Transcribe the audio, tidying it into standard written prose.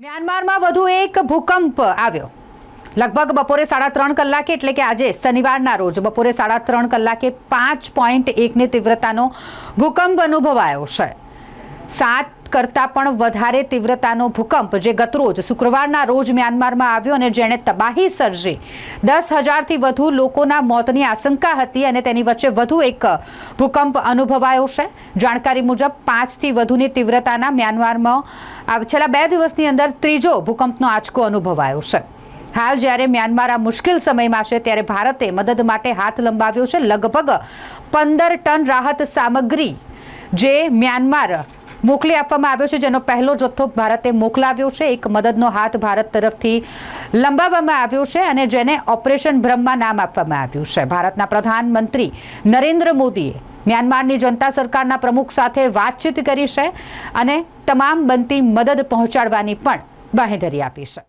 મ્યાનમારમાં વધુ એક ભૂકંપ આવ્યો. લગભગ બપોરે 3:30 કલાકે એટલે કે આજે શનિવારના રોજ બપોરે 3:30 કલાકે 5.1ની તીવ્રતાનો ભૂકંપ અનુભવાયો છે. 7 કરતાં પણ વધારે તીવ્રતાનો ભૂકંપ જે ગતરોજ શુક્રવારના રોજ મ્યાનમારમાં આવ્યો અને જેણે તબાહી સર્જી 10,000થી વધુ લોકોના મોતની આશંકા હતી અને તેની વચ્ચે વધુ એક ભૂકંપ અનુભવાયો છે. જાણકારી મુજબ 5થી વધુની તીવ્રતાના મ્યાનમારમાં છેલ્લા 2 દિવસની અંદર ત્રીજો ભૂકંપનો આંચકો અનુભવાયો છે. હાલ જ્યારે મ્યાનમાર આ મુશ્કેલ સમયમાં છે ત્યારે ભારતે મદદ માટે હાથ લંબાવ્યો છે. લગભગ 15 ટન રાહત સામગ્રી જે મ્યાનમાર મોકલી આપવામાં આવ્યો છે, જેનો પહેલો જથ્થો ભારતે મોકલાવ્યો છે. એક મદદનો હાથ ભારત તરફથી લંબાવવામાં આવ્યો છે અને જેને ઓપરેશન બ્રહ્મા નામ આપવામાં આવ્યું છે. ભારતના પ્રધાનમંત્રી નરેન્દ્ર મોદીએ મ્યાનમારની જનતા સરકારના પ્રમુખ સાથે વાતચીત કરી છે અને તમામ બનતી મદદ પહોંચાડવાની પણ બાંહેધરી આપી છે.